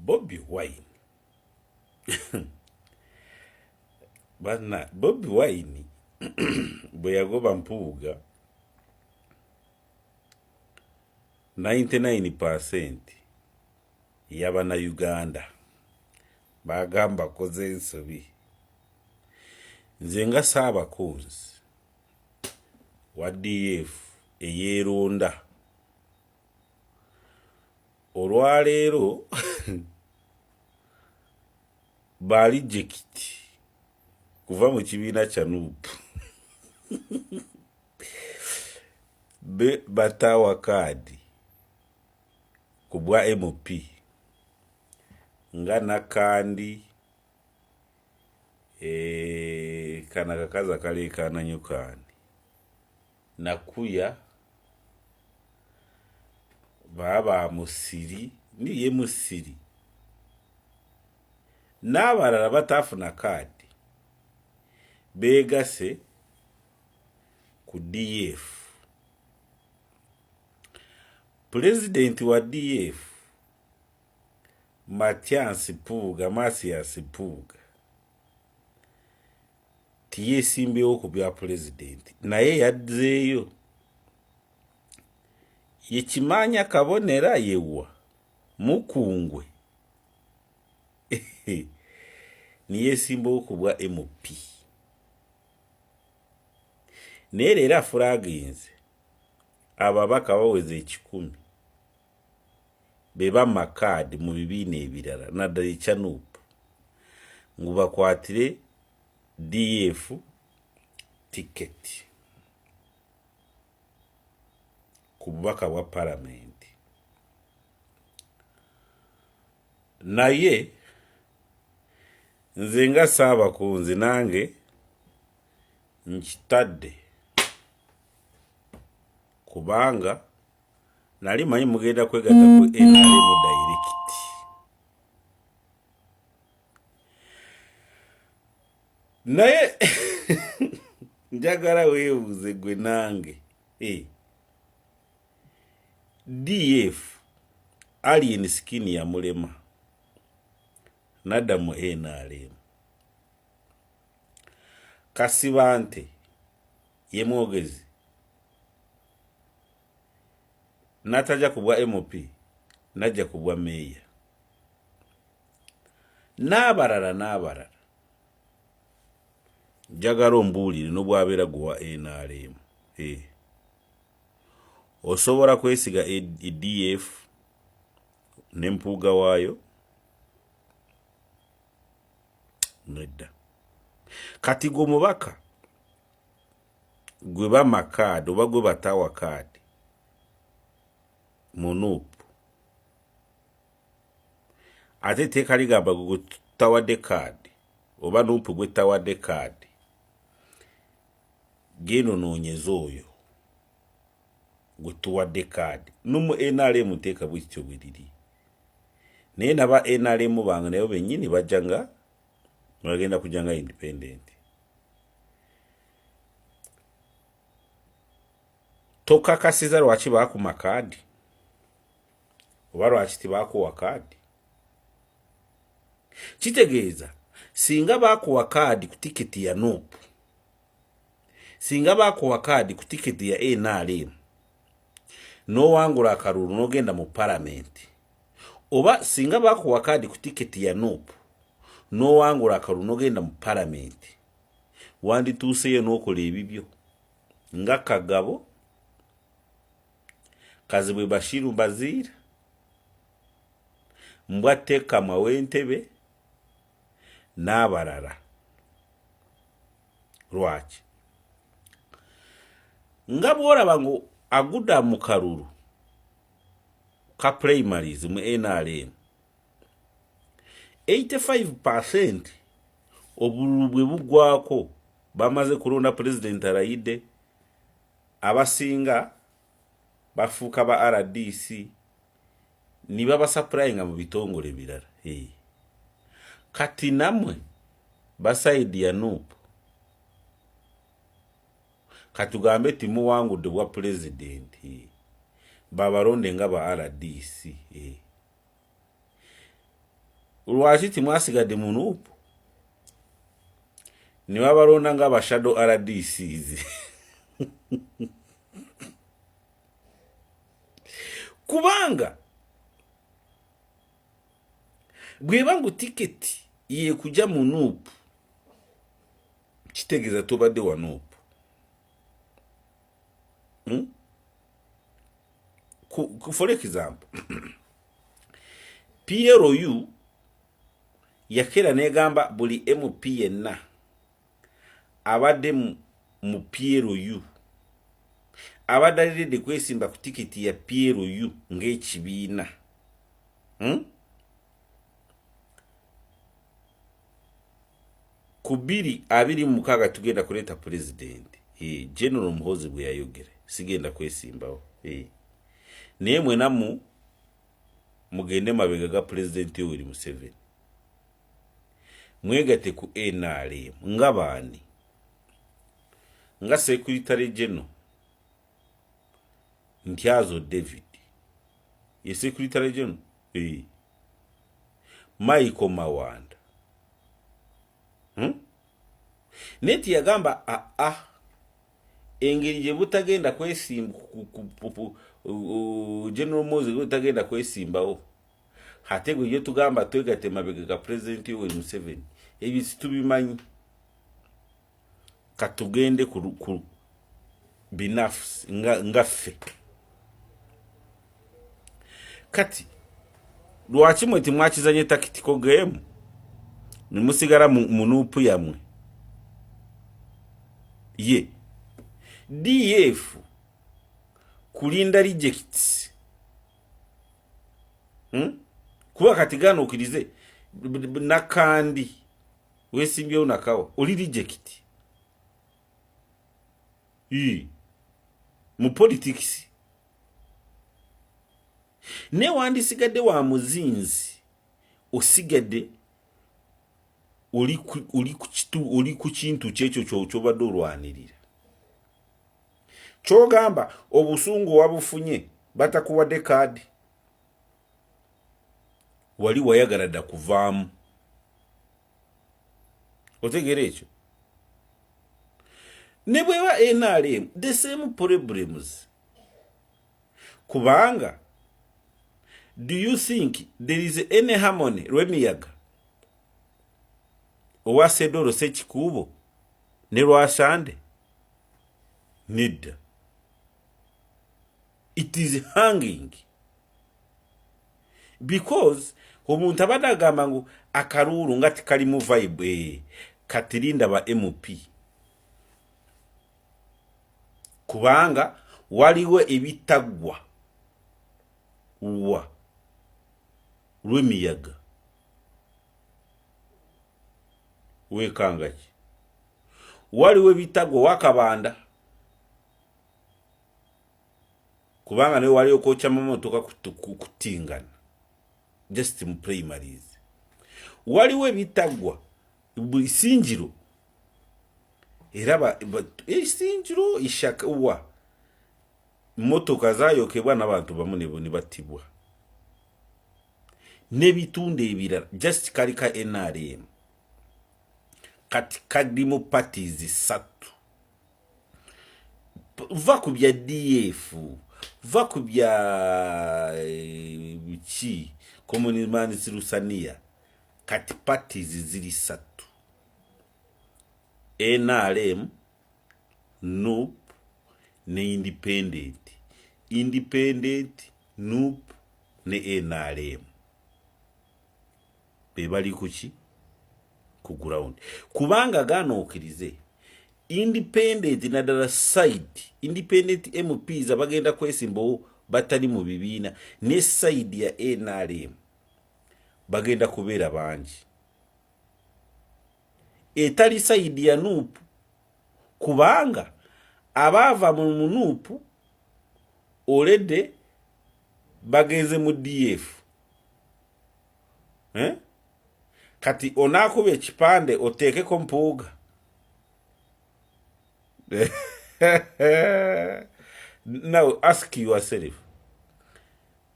Bobiwine bana Bobiwine bwe yagoba mpuuga 99% yabana Uganda bagamba koze ensobi. Nze nga Saabakunzi wa DF ey'Londa olwaleero bali jekiti kuva mu kibiina kya NUP batawa kaadi ku bwa MP nga nakandi kana kakaza kale kananyukani nakuya baba musiri niye musiri n'abalala batafuna kaadi begase ku DF. President wa DF Matias Puuga tiyesimbewo ku bya president naye yadzeeyo yekimanya kabonera yewa mukungwe niyesimbewo ku bwa MP naye leero afulaginze ababaka baweze 10 beba makadi mu bibiina ebirala naddala ekya NUP ngu bakwatire DF ticket ku bubaka bwa parliament. Naye nze nga Saabakunzi nange nkitadde kubanga nali manyi mugenda kwegatta ku NRM direct. Naye njagala weebuuze gwe nange DF alien skin ya mulema nadda mu NRM Kasibante ye mwogezi nataja kubwa MP najja kubwa meya n'abalala njagala ombuulire n'obwabeera gwa NRM osobola kwesiga DF n'empuuga waayo nedda. Kati gwe mubaka gwe bamakaadi oba gwe batawa kaadi mu NUP ate teeka ligamba gwe tawadde kaadi oba NUP gwe tawadde kaadi geno noonyeza oyo gwe tuwadde kaadi n'omu NRM teeka bwekityo bwe liri naye naba NRM bange nayo bennyini bajjanga bagenda kujjanga independent. Tokakasiza lwaki baakuma kaadi oba lwaki tibaakuwa kaadi. Kitegeeza singa baakuwa kaadi ku tiketi ya NUP, singa baakuwa kaadi ku tiketi ya NRM n'owangula akalulu n'ogenda mu palamenti, oba singa baakuwa kaadi ku tiketi ya NUP n'owangula akalulu n'ogenda mu palamenti, wandituuseyo n'okola ebibyo nga Kagabo, Kazibwe Bashiru Baziira, Mbwatte Kamwa w'Entebe n'abalala. Lwaki? Nga bw'olaba ngu agudda mu kalulu ka primaries mu NRM 85% obululu bwe bugwako bamaze kulonda president alayidde, abasinga bafuuka ba RDC ni baba supplyinga mu bitongole birala. Kati namwe basaidi ya NUP katugambe timuwangudde bwa president babalonde nga ba RDC lwaki timwasigadde mu nuupu ne babalonda nga abashadow RDCs kubanga bweba ngu tiketi ye kujja mu nuupu kitegeeza tobadde wa nuupu. For example PLU yakera negamba buli MP yenna abadde mu PLU abadde alidde kwesimba ku tiketi ya PLU ng'ekibiina ku 226 tugenda kuleeta pulezidenti General Muhoozi bwe yayogera sigenda kwesimbawo naye mwenamu mugende mabega ga pulezidenti Yoweri Museveni mwegate ku NRM nga baani nga Secretary General Ntyazo David ye Secretary General Michael Mawanda neti yagamba engeri gye butagenda kwesimba General Muhoozi butagenda kwesimbawo ate gwe tugamba twegate mabega ga President Yoweri Museveni ebyo situbimanyi katugende ku binafusi ngaffe kati lwaki mwe timwakizanye takitiko game nimusigala mu nuupu yamwe ye DF kulinda rejects kuba kati gano okirize nakandi wesimbyewo nakawa oli reject mu politics ne wandisigadde wa muzinzi osigadde oli ku kintu kyekyo kyobadde olwanirira kyogamba obusungu wabufunye batakuwadde kaadi wali wayagala dda kuvaamu otegera ekyo ne bweba NRM the same problems kubanga do you think there is any harmony lw'emiyaga owa Sedoro Sekikuubo ne Lwasande nedda it is hanging because omuntu abadde agamba ngu akaruulu nga tikalimu vibe katirinda ba MP kubanga waliwo ebitaggwa lw'emiyaga wekangaki waliwo ebitaggwa wakabanda kubanga ne waliwo kocha mamotoka kutingana just mu primaries waliwo ebitaggwa bisinjiro era esinjiro ishaka motoka zayokebwa n'abantu bamu ne battibwa n'ebitundu ebirala just kalika NRM kati kadimu parties 3 va ku bya DF va ku bya bichi Communist Sirusania kati parties ziri 3 NRM NUP ne independent NUP ne NRM bebali kuki ku ground kubanga gano okirize independent na dala side independent MPs abagenda kwesimbawo batali mu bibiina ne side ya NRM bagenda kubeera bangi etali side ya NUP kubanga abava mu NUP olede bagenze mu DF kati onakuba ekipande oteekeko mpuuga now ask yourself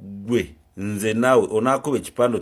gwe nze nawe onakuba ekipande